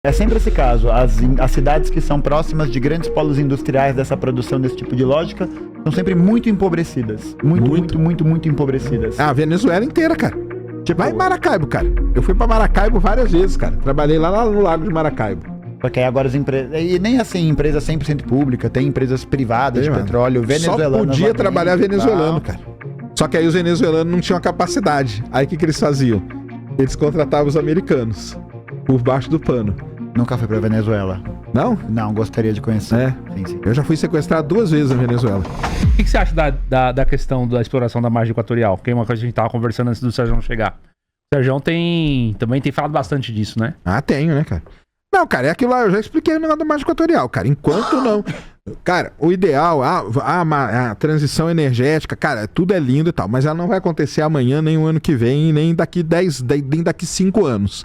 É sempre esse caso. As cidades que são próximas de grandes polos industriais dessa produção desse tipo de lógica são sempre muito empobrecidas. Muito empobrecidas. A Venezuela inteira, cara. Tipo, Vai em Maracaibo, cara. Eu fui pra Maracaibo várias vezes, cara. Trabalhei lá no Lago de Maracaibo. porque aí agora as empresas... E nem assim, empresa 100% pública, tem empresas privadas de petróleo, venezuelanas. Só podia trabalhar venezuelano, cara. Só que aí os venezuelanos não tinham a capacidade. Aí o que eles faziam? Eles contratavam os americanos por baixo do pano. Nunca fui pra Venezuela. Não? Não, gostaria de conhecer. É. Sim. Eu já fui sequestrado 2 vezes na Venezuela. O que você acha da questão da exploração da margem equatorial? Que é uma coisa que a gente tava conversando antes do Sérgio chegar. O Sérgio também tem falado bastante disso, né? Ah, tenho, né, cara? Não, cara, é aquilo lá, eu já expliquei o negócio da margem equatorial, cara. Enquanto não... Cara, o ideal, a transição energética, cara, tudo é lindo e tal, mas ela não vai acontecer amanhã, nem o ano que vem, nem daqui 5 anos.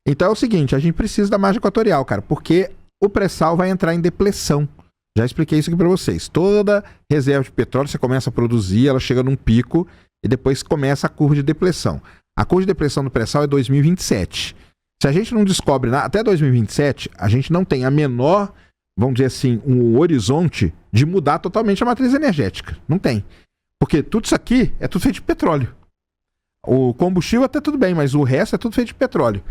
Então é o seguinte, a gente precisa da margem equatorial, cara, porque o pré-sal vai entrar em depressão. Já expliquei isso aqui pra vocês. Toda reserva de petróleo, você começa a produzir, ela chega num pico e depois começa a curva de depressão. A curva de depressão do pré-sal é 2027. Se a gente não descobre nada, até 2027, a gente não tem a menor, vamos dizer assim, um horizonte de mudar totalmente a matriz energética. Não tem. Porque tudo isso aqui é tudo feito de petróleo. O combustível até tudo bem, mas o resto é tudo feito de petróleo.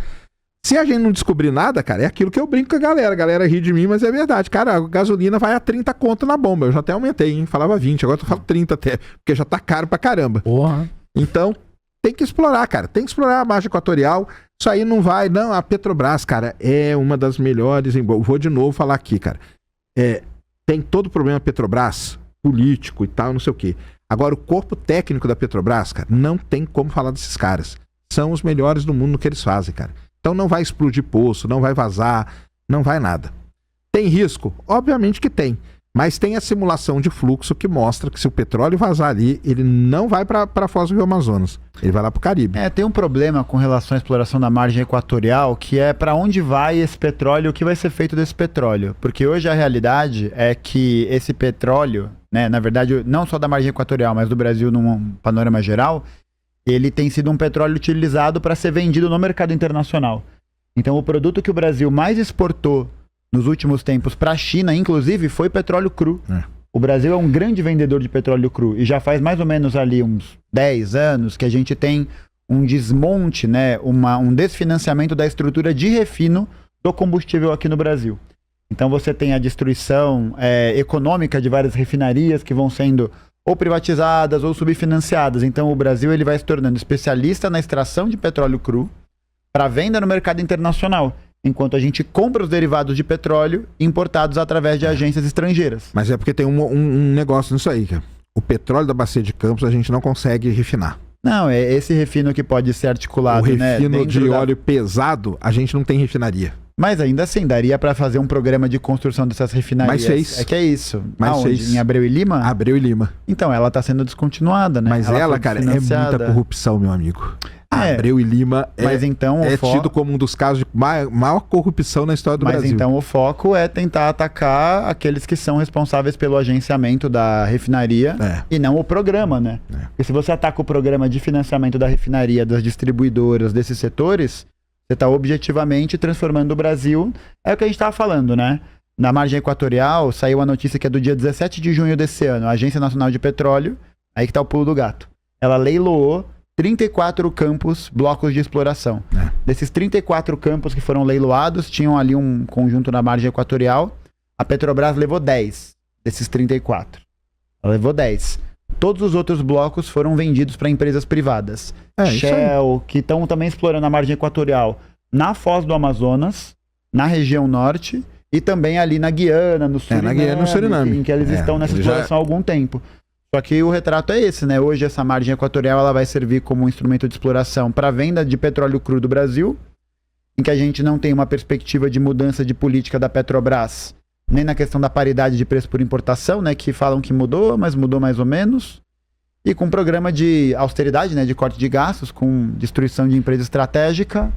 Se a gente não descobrir nada, cara, é aquilo que eu brinco com a galera. A galera ri de mim, mas é verdade. Cara, a gasolina vai a 30 conto na bomba. Eu já até aumentei, hein? Falava 20, agora eu falo 30 até. Porque já tá caro pra caramba. Porra. Então, tem que explorar, cara. Tem que explorar a margem equatorial. Isso aí não vai... Não, a Petrobras, cara, é uma das melhores... Vou de novo falar aqui, cara. Tem todo o problema Petrobras, político e tal, não sei o quê. Agora, o corpo técnico da Petrobras, cara, não tem como falar desses caras. São os melhores do mundo no que eles fazem, cara. Então não vai explodir poço, não vai vazar, não vai nada. Tem risco? Obviamente que tem. Mas tem a simulação de fluxo que mostra que se o petróleo vazar ali, ele não vai para a Foz do Rio Amazonas. Ele vai lá pro Caribe. Tem um problema com relação à exploração da margem equatorial, que é para onde vai esse petróleo, o que vai ser feito desse petróleo. Porque hoje a realidade é que esse petróleo, né, na verdade, não só da margem equatorial, mas do Brasil num panorama geral, ele tem sido um petróleo utilizado para ser vendido no mercado internacional. Então o produto que o Brasil mais exportou nos últimos tempos para a China, inclusive, foi petróleo cru. O Brasil é um grande vendedor de petróleo cru e já faz mais ou menos ali uns 10 anos que a gente tem um desmonte, né, um desfinanciamento da estrutura de refino do combustível aqui no Brasil. Então você tem a destruição econômica de várias refinarias que vão sendo ou privatizadas ou subfinanciadas. Então o Brasil ele vai se tornando especialista na extração de petróleo cru para venda no mercado internacional, enquanto a gente compra os derivados de petróleo importados através de agências estrangeiras. Mas é porque tem um negócio nisso aí, cara. O petróleo da Bacia de Campos a gente não consegue refinar. Não, é esse refino que pode ser articulado, o refino, né, de óleo da... pesado, a gente não tem refinaria. Mas ainda assim, daria para fazer um programa de construção dessas refinarias. Mas fez. É que é isso. Mas fez. Em Abreu e Lima? Abreu e Lima. Então, ela tá sendo descontinuada, né? Mas ela cara, é muita corrupção, meu amigo. Abreu e Lima então, tido como um dos casos de maior corrupção na história do Brasil. Mas então o foco é tentar atacar aqueles que são responsáveis pelo agenciamento da refinaria e não o programa, né? Porque se você ataca o programa de financiamento da refinaria, das distribuidoras, desses setores, você está objetivamente transformando o Brasil... É o que a gente estava falando, né? Na margem equatorial, saiu a notícia que é do dia 17 de junho desse ano, a Agência Nacional de Petróleo, aí que tá o pulo do gato. Ela leiloou 34 campos, blocos de exploração. Desses 34 campos que foram leiloados, tinham ali um conjunto na margem equatorial. A Petrobras levou 10 desses 34. Ela levou 10. Todos os outros blocos foram vendidos para empresas privadas. Shell, que estão também explorando a margem equatorial na Foz do Amazonas, na região norte, e também ali na Guiana, no Suriname, na Guiana, no Suriname. em que eles estão nessa exploração há algum tempo. Só que o retrato é esse, né? Hoje essa margem equatorial ela vai servir como um instrumento de exploração para venda de petróleo cru do Brasil, em que a gente não tem uma perspectiva de mudança de política da Petrobras, nem na questão da paridade de preço por importação, né? Que falam que mudou, mas mudou mais ou menos. E com um programa de austeridade, né? De corte de gastos, com destruição de empresa estratégica,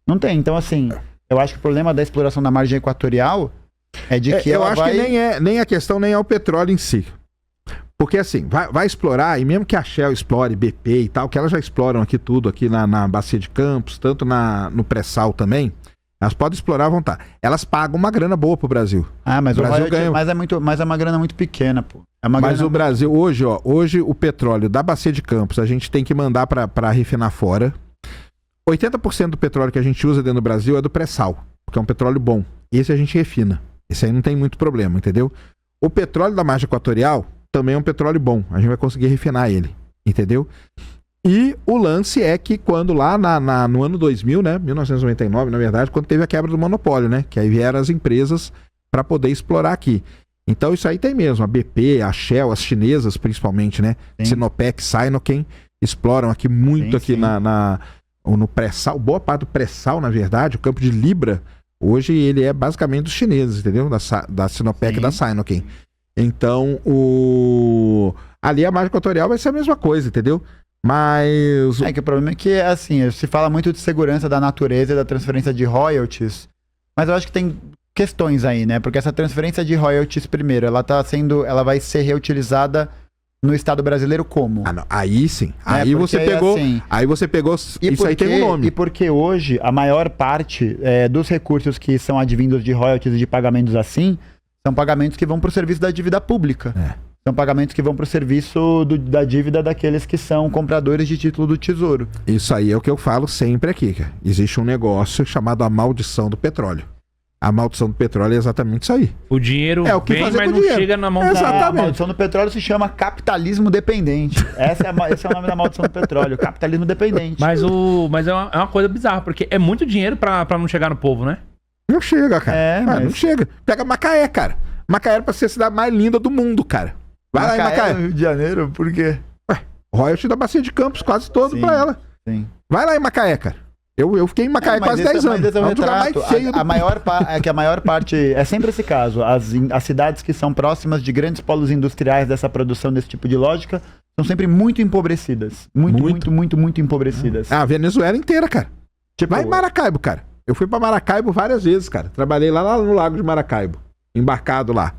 não tem. Então, assim, eu acho que o problema da exploração da margem equatorial é de que eu acho que nem a questão nem é o petróleo em si. Porque assim, vai explorar, e mesmo que a Shell explore, BP e tal, que elas já exploram aqui tudo, aqui na Bacia de Campos, tanto no pré-sal também, Elas podem explorar à vontade. Elas pagam uma grana boa pro Brasil. Ah, mas O Brasil ganha. mas é uma grana muito pequena, pô. É uma Mas grana... o Brasil, hoje o petróleo da Bacia de Campos, a gente tem que mandar pra refinar fora. 80% do petróleo que a gente usa dentro do Brasil é do pré-sal, porque é um petróleo bom. Esse a gente refina. Esse aí não tem muito problema, entendeu? O petróleo da margem equatorial também é um petróleo bom. A gente vai conseguir refinar ele, entendeu? E o lance é que quando lá no ano 2000, né, 1999, na verdade, quando teve a quebra do monopólio, né, que aí vieram as empresas para poder explorar aqui. Então isso aí tem mesmo, a BP, a Shell, as chinesas principalmente, né, Sim. Sinopec, Sinochem, exploram aqui muito aqui sim. no pré-sal, boa parte do pré-sal, na verdade, o campo de Libra, hoje ele é basicamente dos chineses, entendeu? Da Sinopec e da Sinochem. Então, ali a margem equatorial vai ser a mesma coisa, entendeu? Mas... É que o problema é que, assim, se fala muito de segurança da natureza e da transferência de royalties, mas eu acho que tem questões aí, né? Porque essa transferência de royalties, primeiro, ela vai ser reutilizada no Estado brasileiro como? Ah, não. Aí sim. Aí você pegou... Isso aí tem um nome. E porque hoje a maior parte dos recursos que são advindos de royalties e de pagamentos assim, são pagamentos que vão para o serviço da dívida pública. São pagamentos que vão para o serviço da dívida daqueles que são compradores de título do Tesouro. Isso aí é o que eu falo sempre aqui, cara. Existe um negócio chamado a maldição do petróleo. A maldição do petróleo é exatamente isso aí. O dinheiro É o que vem, fazer mas com o não dinheiro. chega na mão Exatamente. A maldição do petróleo se chama capitalismo dependente. Esse é o nome da maldição do petróleo, capitalismo dependente. Mas é uma coisa bizarra, porque é muito dinheiro pra não chegar no povo, né? Não chega, cara. Mas... Não chega. Pega Macaé, cara. Macaé era pra ser a cidade mais linda do mundo, cara. Vai lá em Macaé. no Rio de Janeiro, por quê? Royalty da Bacia de Campos, quase todo Sim, pra ela. Sim. Vai lá em Macaé, cara. Eu fiquei em Macaé quase 10 anos. Mas esse é É um um lugar retrato. mais feio do A maior parte... É sempre esse caso. As cidades que são próximas de grandes polos industriais dessa produção, desse tipo de lógica, são sempre muito empobrecidas. Muito empobrecidas. A Venezuela inteira, cara. Tipo, Vai em Maracaibo, cara. Eu fui pra Maracaibo várias vezes, cara. Trabalhei lá no Lago de Maracaibo. Embarcado lá.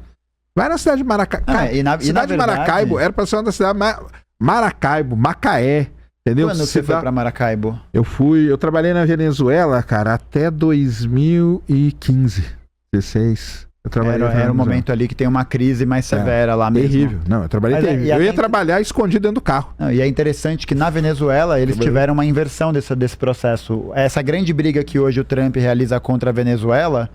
Vai na cidade de Maracaibo. Cara, cidade de Maracaibo era pra ser uma das cidades mais... Maracaibo, Macaé, entendeu? Quando você foi pra Maracaibo? Eu trabalhei na Venezuela, cara, até 2015, 16. Eu trabalhei Era um momento ali que tem uma crise mais severa lá mesmo. Terrível. Não, eu trabalhei terrível. Eu ia trabalhar escondido dentro do carro. Não, e é interessante que na Venezuela eles tiveram uma inversão desse processo. Essa grande briga que hoje o Trump realiza contra a Venezuela,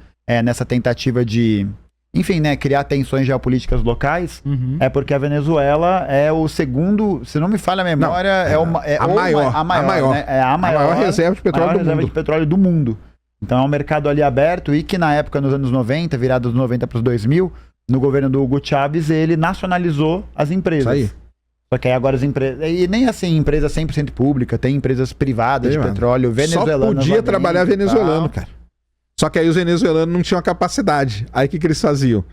nessa tentativa de, enfim, né, criar tensões geopolíticas locais, é porque a Venezuela é o segundo, se não me falha a memória, a maior reserva de petróleo do mundo. Então é um mercado ali aberto e que na época, nos anos 90, virada dos 90 para os 2000, no governo do Hugo Chávez, ele nacionalizou as empresas. Isso aí. Só que aí agora as empresas... E nem assim, empresa 100% pública, tem empresas privadas de petróleo, venezuelanas. Só podia trabalhar venezuelano, cara. Só que aí os venezuelanos não tinham a capacidade. Aí o que eles faziam?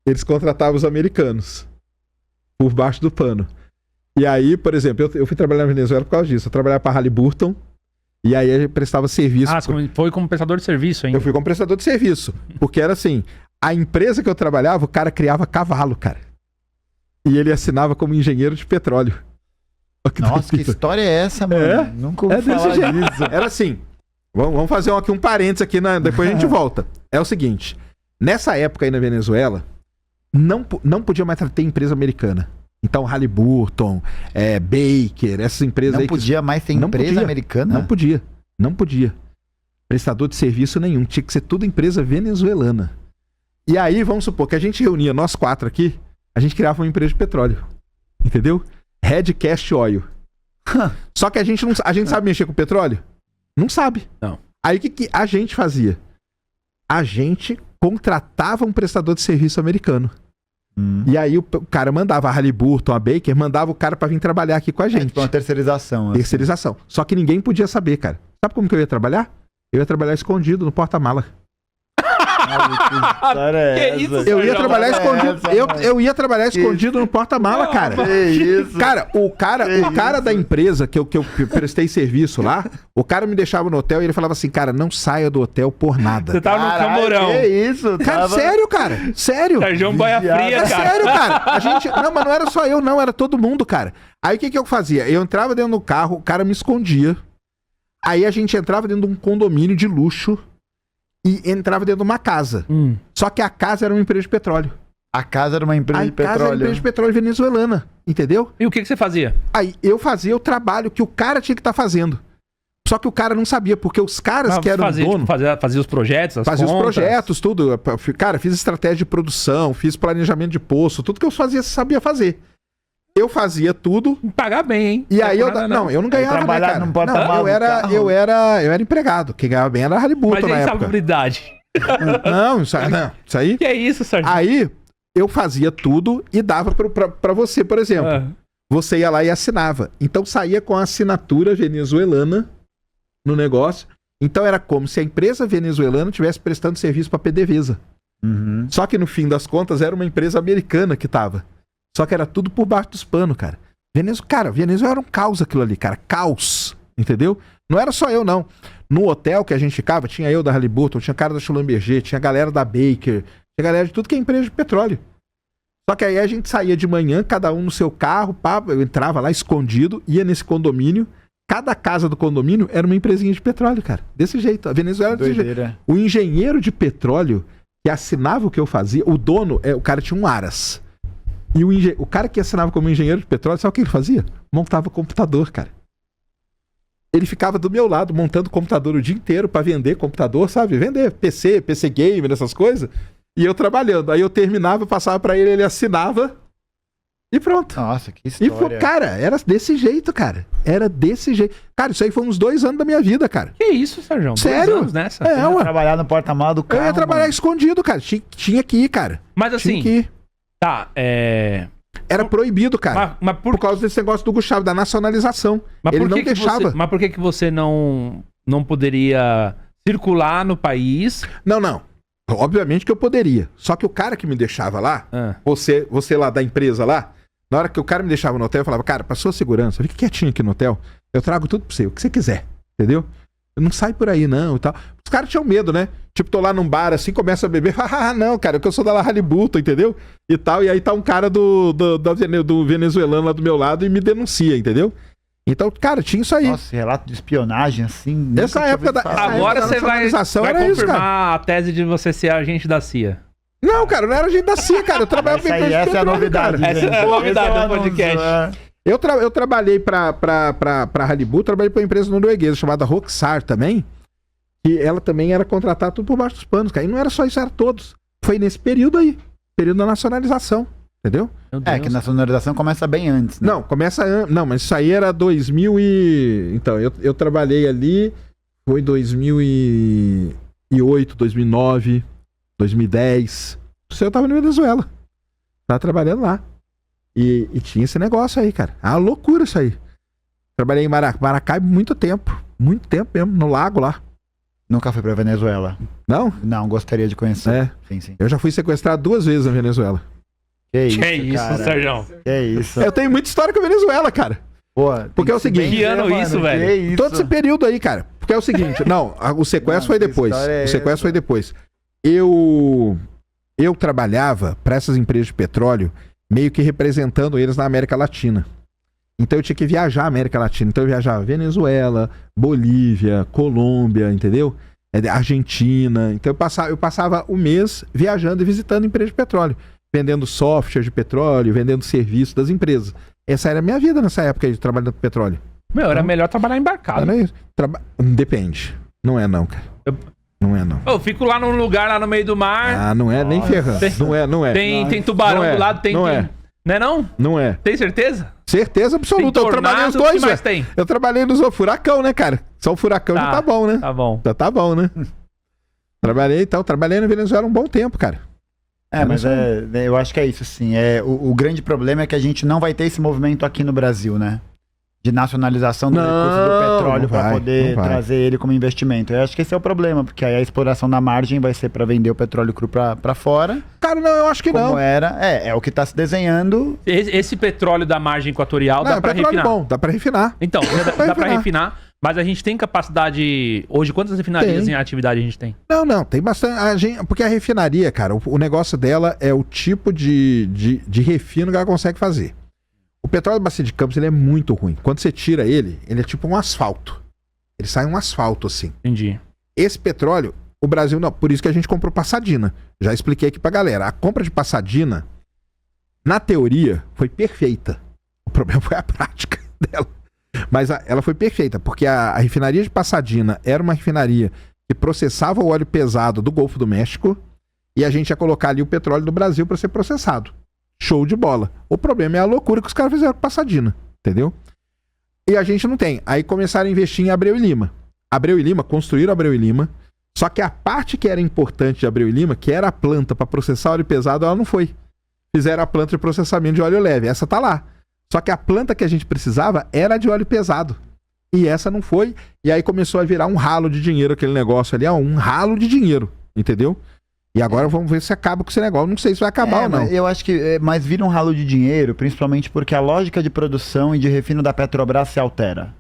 Eles contratavam os americanos por baixo do pano. E aí, por exemplo, eu fui trabalhar na Venezuela por causa disso. Eu trabalhava para Halliburton e aí eu prestava serviço. Foi como prestador de serviço, hein? Eu fui como prestador de serviço. Porque era assim, a empresa que eu trabalhava, o cara criava cavalo, cara. E ele assinava como engenheiro de petróleo. Nossa, que história é essa, mano? Nunca ouvi falar disso. Era assim... Vamos fazer aqui um parênteses aqui, depois a gente volta. É o seguinte, nessa época aí na Venezuela, não podia mais ter empresa americana. Então, Halliburton, Baker, essas empresas não aí... Não podia mais ter empresa americana? Não podia. Prestador de serviço nenhum, tinha que ser tudo empresa venezuelana. E aí, vamos supor que a gente reunia, nós 4 aqui, a gente criava uma empresa de petróleo. Entendeu? Redcast Oil. Só que a gente sabe mexer com petróleo? Não sabe. Não. Aí o que a gente fazia? A gente contratava um prestador de serviço americano. E aí o cara mandava a Halliburton, a Baker, mandava o cara pra vir trabalhar aqui com a gente. Tipo uma terceirização. Assim. Terceirização. Só que ninguém podia saber, cara. Sabe como que eu ia trabalhar? Eu ia trabalhar escondido no porta-mala. Eu ia trabalhar escondido. Eu ia trabalhar escondido no porta-mala, cara. Que isso? Cara, o cara da empresa que eu prestei serviço lá, o cara me deixava no hotel e ele falava assim, cara, não saia do hotel por nada. Você tava no Camorão. Que isso? Cara, sério, cara. Sério. Sérgio Boia Fria, cara. Sério, cara. Não, mas não era só eu, não. Era todo mundo, cara. Aí o que eu fazia? Eu entrava dentro do carro, o cara me escondia. Aí a gente entrava dentro de um condomínio de luxo. e entrava dentro de uma casa. Só que a casa era uma empresa de petróleo. A casa era uma empresa de A casa era uma petróleo. empresa de petróleo venezuelana, entendeu? E o que você fazia? Aí eu fazia o trabalho que o cara tinha que estar fazendo. Só que o cara não sabia, porque os caras que eram dono... Fazia os projetos, as Fazia os contas. projetos, tudo. Cara, fiz estratégia de produção, fiz planejamento de poço, tudo que eu fazia, sabia fazer. Eu fazia tudo. Pagar bem, hein? E aí eu... Nada, Não, eu não ganhava, né, trabalhar cara? num porta-malas Não, do eu carro. era empregado. Quem ganhava bem era a Haliburton Mas na é época. insalubridade. Não, isso aí... Que é isso, Sérgio? Aí eu fazia tudo e dava pra você, por exemplo. Ah, Você ia lá e assinava. Então saía com a assinatura venezuelana no negócio. Então era como se a empresa venezuelana estivesse prestando serviço pra PDVSA. Uhum. Só que no fim das contas era uma empresa americana que tava. Só que era tudo por baixo dos panos, cara. Venezuela era um caos aquilo ali, cara. Caos. Entendeu? Não era só eu, não. No hotel que a gente ficava, tinha eu da Haliburton, tinha cara da Schlumberger, tinha galera da Baker, tinha galera de tudo que é empresa de petróleo. Só que aí a gente saía de manhã, cada um no seu carro, pá, eu entrava lá escondido, ia nesse condomínio. Cada casa do condomínio era uma empresinha de petróleo, cara. Desse jeito. A Venezuela era desse jeito. Doideira. O engenheiro de petróleo que assinava o que eu fazia, o dono, o cara tinha um Aras. E o cara que assinava como engenheiro de petróleo, sabe o que ele fazia? Montava computador, cara. Ele ficava do meu lado, montando computador o dia inteiro pra vender computador, sabe? Vender PC gamer, essas coisas. E eu trabalhando. Aí eu terminava, passava pra ele, ele assinava e pronto. Nossa, que E, história. cara, era desse jeito, cara. Era desse jeito. Cara, isso aí foi uns 2 anos da minha vida, cara. Que isso, Sérgio? Sério? 2 anos nessa? É, ué. Trabalhar no porta-malas do Eu carro. ia trabalhar mano. escondido, cara. Tinha que ir, cara. Mas Tinha assim, que ir. tá, Era proibido, cara. Mas Por causa desse negócio do Hugo Chávez, da nacionalização. Ele não deixava. Mas por que você não poderia circular no país? Não. Obviamente que eu poderia. Só que o cara que me deixava lá, Ah, você lá da empresa lá, na hora que o cara me deixava no hotel, eu falava, cara, pra sua segurança, fica quietinho aqui no hotel, eu trago tudo pra você, o que você quiser, entendeu? Não sai por aí, não, e tal. Os caras tinham medo, né? Tipo, tô lá num bar, assim, começa a beber, não, cara, que eu sou da Haliburton, entendeu? E tal, e aí tá um cara do venezuelano lá do meu lado e me denuncia, entendeu? Então, cara, tinha isso aí. Nossa, relato de espionagem, assim. nunca Essa tinha época ouvido da- falar. essa agora época da você vai nacionalização era isso, confirmar a tese de você ser agente da CIA. Não, cara, não era gente da CIA, cara, eu trabalhava Essa aí, essa é a novidade. Essa gente. é a novidade Esse é o do podcast. anúncio, Eu trabalhei pra Haliburton, trabalhei pra uma empresa norueguesa chamada Roxar também, que ela também era contratada tudo por baixo dos panos, cara. E não era só isso, era todos. Foi nesse período aí, período da nacionalização, entendeu? Meu É, Deus. que na sonorização começa bem antes, né? Não, Não, mas isso aí era 2000 e... Então, eu trabalhei ali, foi 2008, 2009, 2010. Isso eu tava na Venezuela. Tava trabalhando lá. E tinha esse negócio aí, cara. É uma loucura isso aí. Trabalhei em Maracaibo muito tempo mesmo, no lago lá. Nunca fui pra Venezuela. Não? Não, gostaria de conhecer. É. Sim, sim. Eu já fui sequestrado 2 vezes na Venezuela. Que isso, Que é isso, cara. Sérgio? Que isso. Eu tenho muita história com a Venezuela, cara. Pô, Porque tem é o que se seguinte- benzer, Que ano mano, isso, velho? Que isso? Todo esse período aí, cara. Porque é o seguinte, o sequestro Não, foi que depois. história é O sequestro essa? foi depois. Eu trabalhava para essas empresas de petróleo meio que representando eles na América Latina. Então eu tinha que viajar a América Latina. Então eu viajava Venezuela, Bolívia, Colômbia, entendeu? Argentina. Então eu passava o mês viajando e visitando empresas de petróleo. Vendendo software de petróleo, vendendo serviço das empresas. Essa era a minha vida nessa época aí de trabalhando com petróleo. Meu, era melhor trabalhar embarcado. Não é isso. Depende. Não é não, cara. Não é não. Eu fico lá num lugar, lá no meio do mar. Ah, não é nem Nossa. ferrando. Não é. Tem tubarão Não é, do lado, tem... não tem- é. Não é não? Não é. Tem certeza? Certeza Tem absoluta. Eu trabalhei os tornado, o que dois, mais velho. tem? Eu trabalhei nos furacão, né, cara? Só o furacão já tá bom, né? Tá bom. Já tá bom, né? Trabalhei na Venezuela um bom tempo, cara. É, mas eu acho que é isso, sim. O grande problema é que a gente não vai ter esse movimento aqui no Brasil, né? De nacionalização do Não, recurso do petróleo não para vai, poder não vai. trazer ele como investimento. Eu acho que esse é o problema, porque aí a exploração da margem vai ser para vender o petróleo cru para fora, Cara, não, eu acho que como não. era. É o que tá se desenhando. Esse petróleo da margem equatorial Não, dá é pra petróleo refinar. bom, dá pra refinar. Então, dá pra refinar, mas a gente tem capacidade... Hoje, quantas refinarias Tem. em atividade a gente tem? Não, tem bastante. Porque a refinaria, cara, o negócio dela é o tipo de refino que ela consegue fazer. O petróleo da Bacia de Campos ele é muito ruim. Quando você tira ele é tipo um asfalto. Ele sai um asfalto assim. Entendi. Esse petróleo, o Brasil não. Por isso que a gente comprou Passadina. Já expliquei aqui pra galera. A compra de Passadina, na teoria, foi perfeita. O problema foi a prática dela. Mas ela foi perfeita, porque a refinaria de Passadina era uma refinaria que processava o óleo pesado do Golfo do México e a gente ia colocar ali o petróleo do Brasil para ser processado. Show de bola. O problema é a loucura que os caras fizeram com Passadina, entendeu? E a gente não tem. Aí começaram a investir em Abreu e Lima. Abreu e Lima, construíram Abreu e Lima, só que a parte que era importante de Abreu e Lima, que era a planta para processar óleo pesado, ela não foi. Fizeram a planta de processamento de óleo leve. Essa tá lá. Só que a planta que a gente precisava era de óleo pesado. E essa não foi. E aí começou a virar um ralo de dinheiro aquele negócio ali. Um ralo de dinheiro. Entendeu? E agora vamos ver se acaba com esse negócio. Não sei se vai acabar ou não. Eu acho que mas vira um ralo de dinheiro, principalmente porque a lógica de produção e de refino da Petrobras se altera.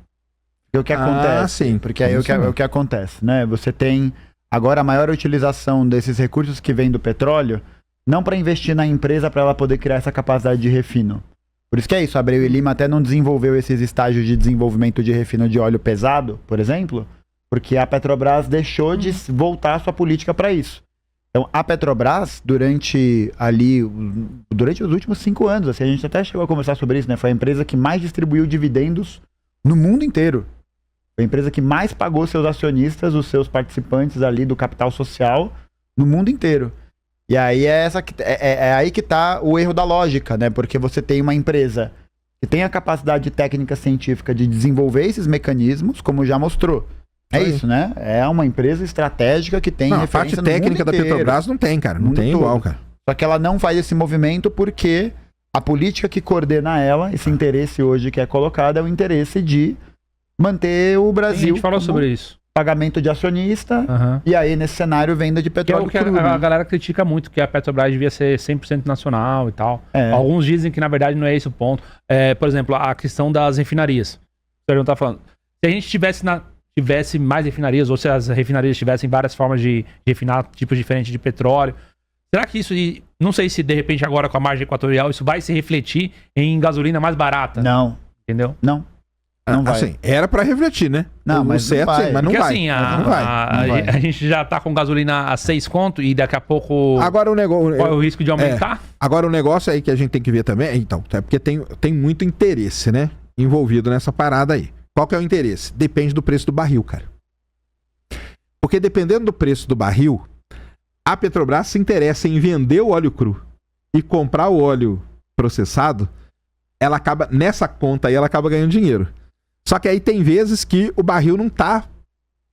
E o que acontece? Sim. Porque aí o que acontece, né? Você tem agora a maior utilização desses recursos que vêm do petróleo, não para investir na empresa para ela poder criar essa capacidade de refino. Por isso que é isso, a Abreu e Lima até não desenvolveu esses estágios de desenvolvimento de refino de óleo pesado, por exemplo, porque a Petrobras deixou de voltar a sua política para isso. Então, a Petrobras, durante os últimos 5 anos, assim, a gente até chegou a conversar sobre isso, né? Foi a empresa que mais distribuiu dividendos no mundo inteiro. Foi a empresa que mais pagou seus acionistas, os seus participantes ali do capital social no mundo inteiro. E aí é aí que tá o erro da lógica, né? Porque você tem uma empresa que tem a capacidade técnica científica de desenvolver esses mecanismos, como já mostrou. É isso, né? É uma empresa estratégica que tem referência a parte técnica da Petrobras não tem, cara. Não tem igual, cara. Só que ela não faz esse movimento porque a política que coordena ela, esse interesse hoje que é colocado, é o interesse de manter o Brasil. A gente falou sobre isso. Pagamento de acionista, e aí nesse cenário venda de petróleo que é o que cru, a galera critica muito, que a Petrobras devia ser 100% nacional e tal. É. Alguns dizem que na verdade não é esse o ponto. Por exemplo, a questão das refinarias. O Sérgio tá falando. Se a gente tivesse mais refinarias, ou se as refinarias tivessem várias formas de refinar tipos diferentes de petróleo, será que isso, não sei se de repente agora com a margem equatorial, isso vai se refletir em gasolina mais barata? Não. Entendeu? Não vai. Assim, era pra refletir, né? Não, mas certo, não vai. Sim, mas não porque vai. assim, Não vai. a gente já tá com gasolina a 6 conto e daqui a pouco Agora o negócio... qual é o risco de aumentar? Agora o negócio aí que a gente tem que ver também, então, é porque tem muito interesse, né? Envolvido nessa parada aí. Qual que é o interesse? Depende do preço do barril, cara. Porque dependendo do preço do barril, a Petrobras se interessa em vender o óleo cru e comprar o óleo processado, ela acaba, nessa conta aí, ela acaba ganhando dinheiro. Só que aí tem vezes que o barril não tá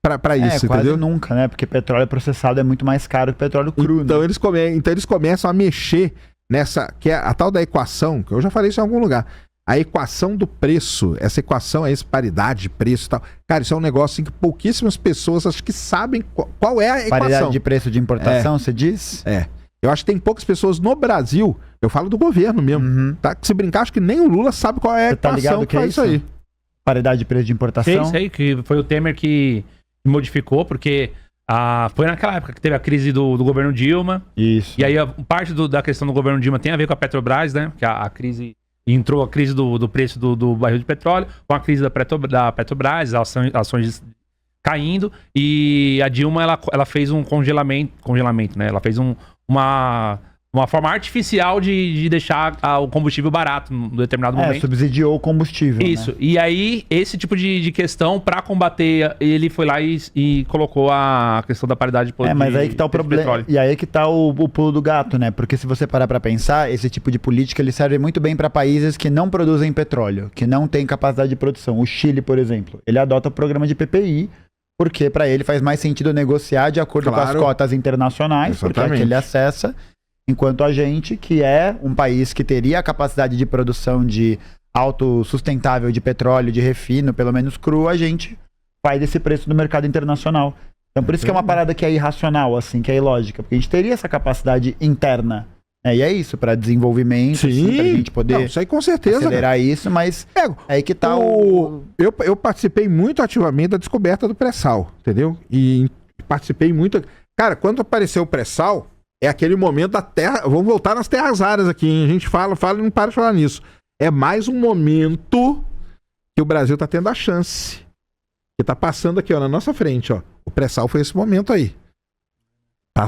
pra isso, quase entendeu? nunca, né? Porque petróleo processado é muito mais caro que petróleo cru, Então, né? eles começam a mexer nessa, que é a tal da equação, que eu já falei isso em algum lugar. A equação do preço, essa equação é essa paridade de preço e tal. Cara, isso é um negócio assim, que pouquíssimas pessoas acho que sabem qual é a equação. Paridade de preço de importação, você diz? É. Eu acho que tem poucas pessoas no Brasil, eu falo do governo mesmo, tá? Que se brincar, acho que nem o Lula sabe qual é a Você equação tá ligado que faz isso aí. Paridade de preço de importação? Sei, que foi o Temer que modificou, porque foi naquela época que teve a crise do governo Dilma. Isso. E aí parte da questão do governo Dilma tem a ver com a Petrobras, né? Que a crise... Entrou a crise do preço do barril de petróleo, com a crise da Petrobras, ações caindo, e a Dilma ela fez um congelamento, né? Ela fez uma forma artificial de deixar o combustível barato num determinado momento. Subsidiou o combustível. Isso. Né? E aí, esse tipo de questão, pra combater, ele foi lá e colocou a questão da paridade de mas aí que tá o problema. E aí que tá o pulo do gato, né? Porque se você parar pra pensar, esse tipo de política ele serve muito bem pra países que não produzem petróleo, que não têm capacidade de produção. O Chile, por exemplo, ele adota o programa de PPI, porque pra ele faz mais sentido negociar de acordo com as cotas internacionais, porque é que ele acessa. Enquanto a gente, que é um país que teria a capacidade de produção de autossustentável de petróleo, de refino, pelo menos cru, a gente faz esse preço no mercado internacional. Então por isso que é uma parada que é irracional, assim, que é ilógica, porque a gente teria essa capacidade interna. E é isso, para desenvolvimento, assim, pra gente poder isso aí com certeza, acelerar isso, mas é aí que tá Eu participei muito ativamente da descoberta do pré-sal, entendeu? E participei muito... Cara, quando apareceu o pré-sal... É aquele momento da terra... Vamos voltar nas terras raras aqui, hein? A gente fala e não para de falar nisso. É mais um momento que o Brasil tá tendo a chance. Que tá passando aqui, ó, na nossa frente, ó. O pré-sal foi esse momento aí.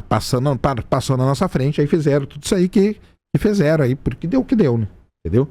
Passou na nossa frente, aí fizeram tudo isso aí que fizeram aí, porque deu o que deu, né? Entendeu?